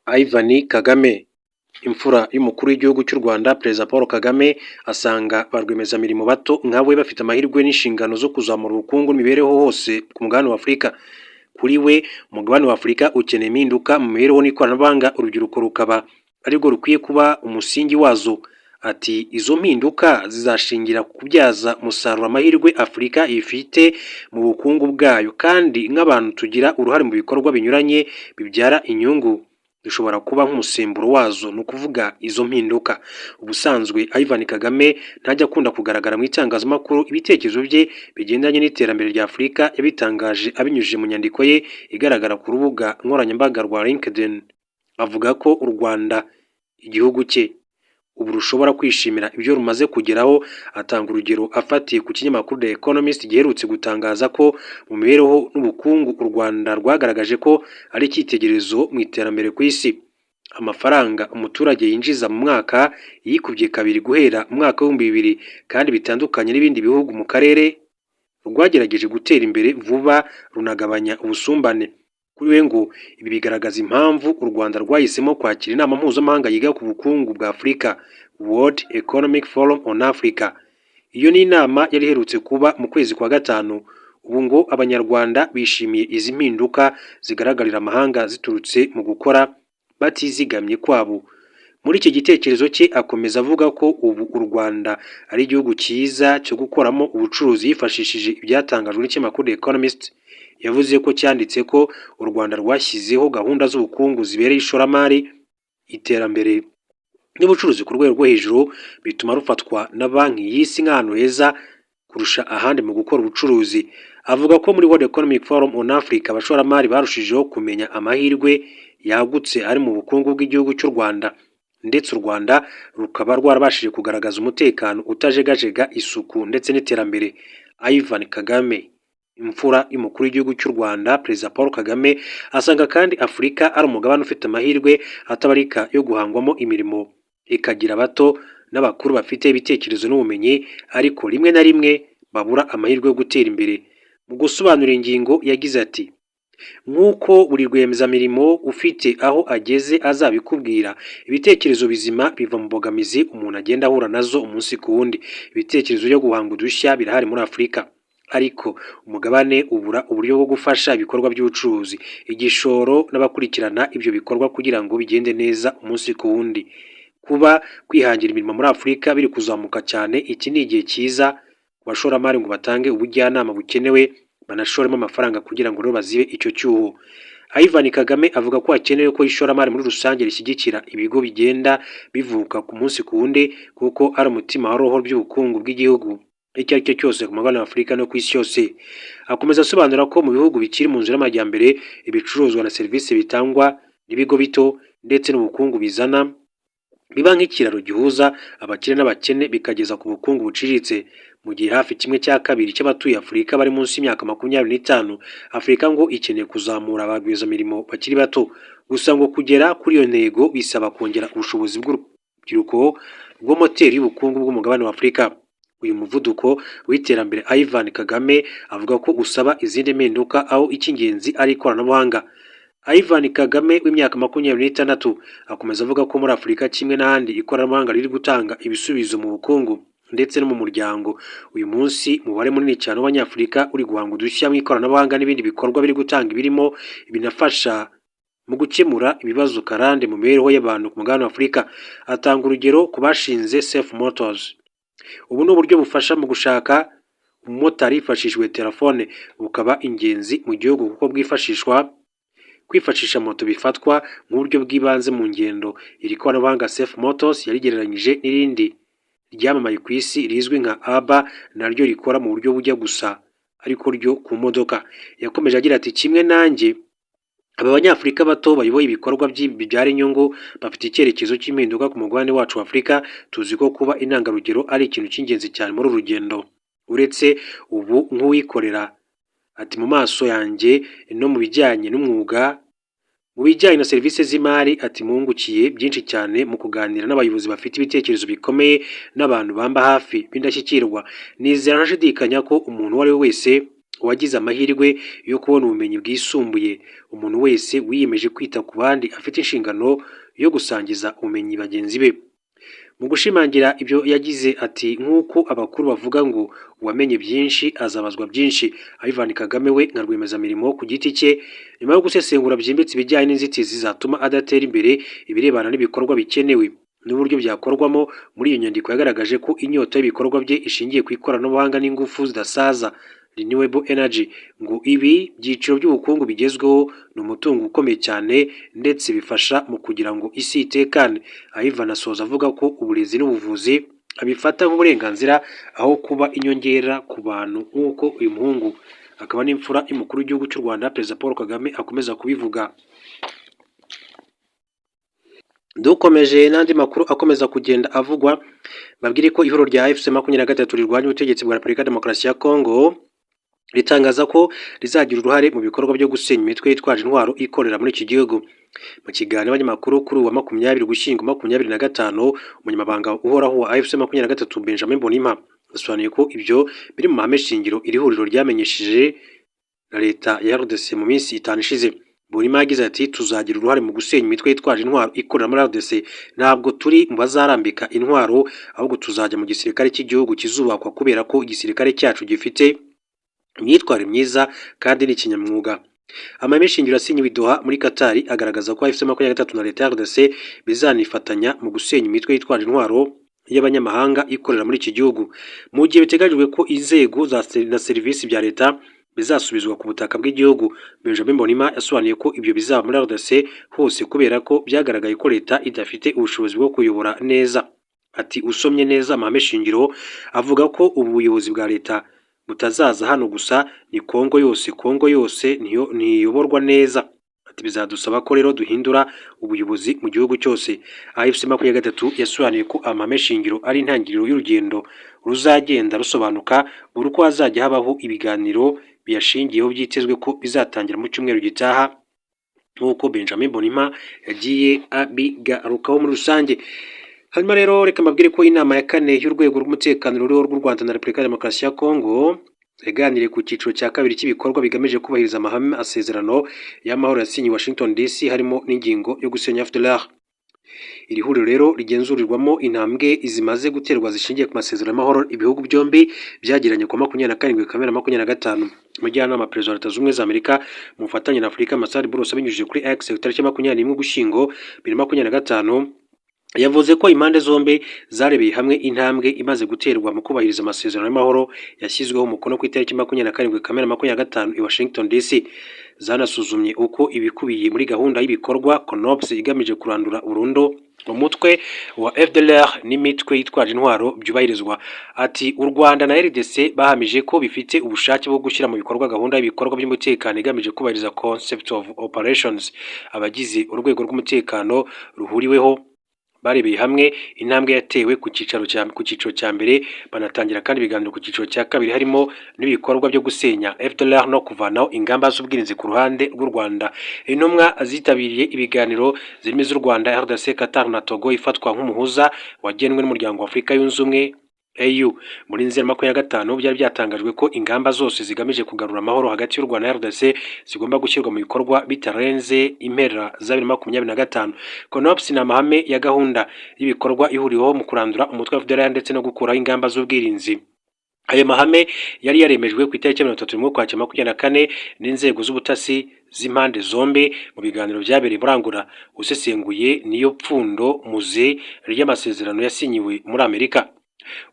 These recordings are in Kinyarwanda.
Ivan Kagame, imfura y'umukuru w'igihugu cy'u Rwanda Perezida Paul Kagame, asanga ba rwiyemezamirimo bato nka we bafite amahirwe n'inshingano zo kuzamura ubukungu n'imibereho hose ku mugabane wa Afurika. Kuri we, umugabane wa Afurika ukeneye impinduka mu mibereho n'ikoranabuhanga, urubyiruko rukaba arirwo rukwiye kuba umusingi wazo. Ati izo mpinduka zizashingira ku kubyaza umusaruro amahirwe Afurika ifite mu bukungu bwayo, kandi nk'abantu tugira uruhare mu bikorwa binyuranye bibyara inyungu, dushobora kuba nk'umusemburo wazo, ni ukuvuga izo mpinduka. Ubusanzwe Ivan Kagame ntajya akunda kugaragara mu itangazamakuru. Ibitekerezo bye bigendanye n'iterambere rya Afurika yabitangaje abinyujije mu nyandiko ye igaragara ku rubuga nkoranyambaga rwa LinkedIn. Avuga ko u Rwanda, igihugu cye, ubu rushobora kwishimira ibyo rumaze kugeraho. Atanga urugero afatiye ku kinyamakuru The Economist giherutse gutangaza ko mu mibereho n'ubukungu u Rwanda rwagaragaje ko ari icyitegererezo mu iterambere ku isi. Amafaranga umuturage yinjiza mu mwaka yikubye kabiri guhera mu mwaka w'ibihumbi bibiri, kandi bitandukanye n'ibindi bihugu mu karere, rwagerageje gutera imbere vuba runagabanya ubusumbane. Kuri we ngo ibi bigaragaza impamvu u Rwanda rwahisemo kwakira inama mpuzamahanga yiga ku bukungu bwa Afurika, World Economic Forum on Africa. Iyo ni inama yari iherutse kuba mu kwezi kwa gatanu. Ubu ngo abanyarwanda bishimiye izi mpinduka zigaragarira amahanga ziturutse mu gukora batizigamye kwabo. Muri iki gitekerezo cye akomeza avuga ko ubu u Rwanda ari igihugu cyiza cyo gukoramo ubucuruzi, yifashishije ibyatangajwe n'ikinyamakuru The Economist. Yavuze ko cyanditse ko u Rwanda rwashyizeho gahunda z'ubukungu zibereye ishoramari, iterambere n'ubucuruzi ku rwego rwo hejuru, bituma rufatwa na banki y'isi nk'ahantu heza kurusha ahandi mu gukora ubucuruzi. Avuga ko muri World Economic Forum on Africa abashoramari barushijeho kumenya amahirwe yagutse ari mu bukungu bw'igihugu cy'u Rwanda, ndetse u Rwanda rukaba rwarabashije kugaragaza umutekano utajegajega, isuku ndetse n'iterambere. Ivan Kagame, imfura y'umukuru w'igihugu cy'u Rwanda Perezida Paul Kagame, asanga kandi Afurika ari umugabane ufite amahirwe atabarika yo guhangwamo imirimo, ikagira abato n'abakuru bafite ibitekerezo n'ubumenyi, ariko rimwe na rimwe babura amahirwe yo gutera imbere. Mu gusobanura ingingo yagize ati nk'uko buri rwiyemezamirimo ufite aho ageze azabikubwira, ibitekerezo bizima biva mu mbogamizi umuntu agenda ahura nazo umunsi ku wundi. Ibitekerezo byo guhanga udushya birahari muri Afurika, ariko umugabane ubura uburyo bwo gufasha ibikorwa by'ubucuruzi, igishoro n'abakurikirana ibyo bikorwa kugira ngo bigende neza umunsi ku wundi. Kuba kwihangira imirimo muri Afurika biri kuzamuka cyane, iki ni igihe cyiza ku bashoramari ngo batange ubujyanama bukenewe, banashoremo amafaranga kugira ngo rero bazibe icyo cyuho. Ivan Kagame avuga ko hakenewe ko ishoramari muri rusange rishyigikira ibigo bigenda bivuka ku munsi ku wundi, kuko ari umutima wa roho by'ubukungu bw'igihugu icyo ari cyo cyose ku mugabane wa Afurika no ku isi yose. Akomeza asobanura ko mu bihugu bikiri mu nzira y'amajyambere, ibicuruzwa na serivisi bitangwa n'ibigo bito ndetse n'ubukungu bizana biba nk'ikiraro gihuza abakire n'abakene bikageza ku bukungu buciriritse. Mu gihe hafi kimwe cya kabiri cy'abatuye Afurika bari munsi y'imyaka 25, Afurika ngo ikeneye kuzamura ba rwiyemezamirimo bakiri bato. Gusa ngo kugera kuri iyo ntego bisaba kongera ubushobozi bw'urubyiruko rwo moteri y'ubukungu bw'umugabane wa Afurika. Uyu muvuduko w'iterambere Ivan Kagame avuga ko usaba izindi mpinduka, aho icy'ingenzi ari ikoranabuhanga. Ivan Kagame w'imyaka 26 akomeza avuga ko muri Afurika kimwe n'ahandi ikoranabuhanga riri gutanga ibisubizo mu bukungu ndetse no mu muryango. Uyu munsi umubare munini cyane w'Abanyafurika uri guhanga udushya mu ikoranabuhanga n'ibindi bikorwa biri gutanga ibirimo binafasha mu gukemura ibibazo karande mu mibereho y'abantu ku mugabane wa Afurika. Atanga urugero ku bashinze Safe Motors. Ubu ni uburyo bufasha mu gushaka umumotari hifashishijwe telefone, bukaba ingenzi mu gihugu kuko kwifashisha moto bifatwa nk'uburyo bw'ibanze mu ngendo. Iri koranabuhanga Safe Motors yarigereranyije n'irindi ryamamaye ku isi rizwi nka Uber, naryo rikora mu buryo bujya gusa ariko ryo ku modoka. Yakomeje agira ati kimwe nanjye, aba Banyafurika bato bayoboye ibikorwa bibyara inyungu bafite icyerekezo cy'impinduka ku mugabane wacu wa Afurika. Tuzi ko kuba intangarugero ari ikintu cy'ingenzi cyane muri uru rugendo. Uretse ubu nk'uwikorera, ati mu maso yanjye no mu bijyanye n'umwuga, mu bijyanye na serivisi z'imari, ati mungukiye byinshi cyane mu kuganira n'abayobozi bafite ibitekerezo bikomeye n'abantu bamba hafi b'indashyikirwa. Nizera ntashidikanya ko umuntu uwo ari we wese uwagize amahirwe yo kubona ubumenyi bwisumbuye, umuntu wese wiyemeje kwita ku bandi afite inshingano yo gusangiza ubumenyi bagenzi be. Mu gushimangira ibyo yagize ati nk'uko abakuru bavuga ngo uwamenye byinshi azabazwa byinshi. Ivan Kagame we nka rwiyemezamirimo ku giti cye, nyuma yo gusesengura byimbitse ibijyanye n'inzitizi zatuma adatera imbere ibirebana n'ibikorwa bikenewe n'uburyo byakorwamo, muri iyo nyandiko yagaragaje ko inyota y'ibikorwa bye ishingiye ku ikoranabuhanga n'ingufu zidasaza renewable energy, ngo ibi byiciro by'ubukungu bigezweho ni umutungo ukomeye cyane ndetse bifasha mu kugira ngo isi itekane. Ivan asoza avuga ko uburezi n'ubuvuzi abifata nk'uburenganzira aho kuba inyongera ku bantu nk'uko uyu muhungu akaba n'imfura y'umukuru w'igihugu cy'u Rwanda Perezida Paul Kagame akomeza kubivuga. Dukomeje n'andi makuru akomeza kugenda avugwa, babwire ko ihuriro rya FC23 rirwanya ubutegetsi bwa Repubulika ya Demokarasi ya Kongo ritangaza ko rizagira uruhare mu bikorwa byo gusenya imitwe yitwaje intwaro ikorera muri iki gihugu. Mu kiganiro n'abanyamakuru kuri uwa 20 Ugushyingo 2025, umunyamabanga uhoraho wa FC23 Benjamin Mbonimpa yasobanuye ko ibyo biri mu mahame shingiro iri huriro ryamenyesheje na leta ya RDC mu minsi 5 ishize. Mbonimpa yagize ati tuzagira uruhare mu gusenya imitwe yitwaje intwaro ikorera muri RDC, ntabwo turi mu bazarambika intwaro, ahubwo tuzajya mu gisirikare cy'igihugu kizubakwa kubera ko igisirikare cyacu gifite imyitwarire myiza kandi ni kinyamwuga. Amahame shingiro asinyiwe i Doha muri Qatar agaragaza ko FC23 na leta ya RDC bizanifatanya mu gusenya imitwe yitwaje intwaro y'abanyamahanga ikorera muri iki gihugu, mu gihe biteganyijwe ko inzego na serivisi bya leta bizasubizwa ku butaka bw'igihugu. Benjamin Mbonimpa yasobanuye ko ibyo bizaba muri RDC hose kubera ko byagaragaye ko leta idafite ubushobozi bwo kuyobora neza. Ati usomye neza amahame shingiro avuga ko ubuyobozi bwa leta butazaza hano gusa, ni Kongo yose ntiyoborwa neza. Ati bizadusaba ko rero duhindura ubuyobozi mu gihugu cyose. FC23 yasobanuye ko amahame shingiro ari intangiriro y'urugendo ruzagenda rusobanuka buri uko hazajya habaho ibiganiro biyashingiyeho, byitezwe ko bizatangira mu cyumweru gitaha nk'uko Benjamin Mbonimpa yagiye abigarukaho muri rusange. Hanyuma rero reka mbabwire ko inama ya 4 y'urwego rw'umutekano ruriho rw'u Rwanda na Repubulika ya Demokarasi ya Kongo yaganiriye ku cyiciro cya 2 cy'ibikorwa bigamije kubahiriza amahame asezerano y'amahoro yasinyiwe Washington DC, harimo n'ingingo yo gusenya FDLR. Iri huriro rero rigenzurirwamo intambwe zimaze guterwa zishingiye ku masezerano y'amahoro ibihugu byombi byagiranye ku 27 Kamena 2025. Umujyanama Perezida wa Leta Zunze Ubumwe za Amerika mu bufatanye na Afurika Masari Bruce abinyujije kuri X tariki 21 Ugushyingo 2025 yavuze ko impande zombi zarebeye hamwe intambwe imaze guterwa mu kubahiriza amasezerano y'amahoro yashyizweho umukono ku itariki 27 Kamena 2025 i Washington DC. Zanasuzumye uko ibikubiye muri gahunda y'ibikorwa CONOPS igamije kurandura burundu umutwe wa FDLR n'imitwe yitwaje intwaro byubahirizwa. Ati u Rwanda na RDC bahamije ko bifite ubushake bwo gushyira mu bikorwa gahunda y'ibikorwa by'umutekano igamije kubahiriza concept of operations. Abagize urwego rw'umutekano ruhuriweho barebeye hamwe intambwe yatewe ku cyiciro cya mbere, banatangira kandi ibiganiro ku cyiciro cya 2 harimo n'ibikorwa byo gusenya FDLR no kuvanaho ingamba z'ubwirinzi ku ruhande rw'u Rwanda. Intumwa azitabiriye ibiganiro zirimo z'u Rwanda, RDC, Qatar na Togo ifatwa nk'umuhuza wagenwe n'umuryango wa Afurika yunze ubumwe AU. Muri Nzeri 2025 byari byatangajwe ko ingamba zose zigamije kugarura amahoro hagati y'u Rwanda na RDC zigomba gushyirwa mu bikorwa bitarenze impera za 2025. CONOPS ni amahame ya gahunda y'ibikorwa ihuriweho mu kurandura umutwe wa FDLR ndetse no gukuraho ingamba z'ubwirinzi. Ayo mahame yari yaremejwe ku itariki 31 Ukwakira 2024 n'inzego z'ubutasi z'impande zombi mu biganiro byabereye Burangura. Usesenguye niyo pfundo muze ry'amasezerano yasinyiwe muri Amerika.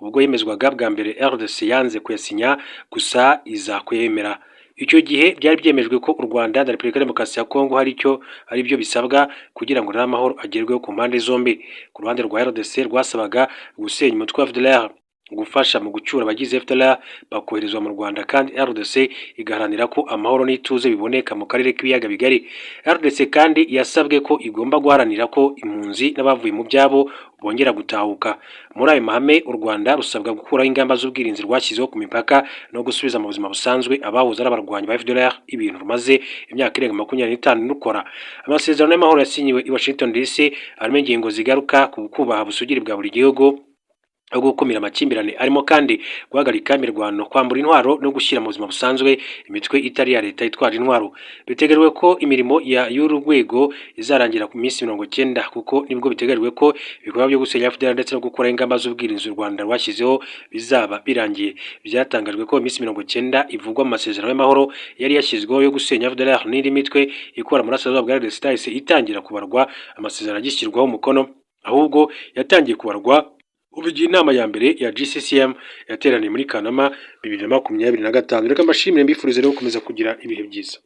Ubwo yemezwaga bwa mbere RDC yanze kuyasinya gusa iza kuyemera. Icyo gihe byari byemejwe ko u Rwanda na Repubulika ya Demokarasi ya Kongo hari byo bisabwa kugira ngo n'amahoro agerweho ku mpande zombi. Ku ruhande rwa RDC rwasabaga gusenya umutwe wa FDLR, gufasha mu gucyura abagize FDLR bakoherezwa mu Rwanda, kandi RDC igaharanira ko amahoro n'ituze biboneka mu karere k'ibiyaga bigari. RDC kandi yasabwe ko igomba guharanira ko impunzi n'abavuye mu byabo bongera gutahuka. Muri ayo mahame u Rwanda rusabwa gukuraho ingamba z'ubwirinzi rwashyizeho ku mipaka no gusubiza mu buzima busanzwe abahoze ari abarwanyi ba FDLR, ibintu rumaze imyaka irenga 25 rukora. Amasezerano y'amahoro yasinyiwe i Washington DC arimo ingingo zigaruka ku kubaha ubusugire bwa buri gihugu, aho gukumira amakimbirane arimo kandi guhagarika imirwano, kwambura intwaro no gushyira mu buzima busanzwe imitwe itari iya leta itwara intwaro. Biteganyijwe ko imirimo y'uru rwego izarangira ku minsi 90 kuko nibwo biteganyijwe ko ibikorwa byo gusenya FDLR ndetse no gukora ingamba z'ubwirinzi u Rwanda rwashyizeho bizaba birangiye. Byatangajwe ko iminsi 90 ivugwa mu masezerano y'amahoro yari yashyizweho yo gusenya FDLR n'indi mitwe ikora burasirazuba bwa RDC itahise itangira kubarwa amasezerano agishyirwaho umukono, ahubwo yatangiye kubarwa ubu igihe inama ya mbere ya GCCM yateraniye muri Kanama 2025. Reka mbashimire mbifurize rero gukomeza kugira ibihe byiza.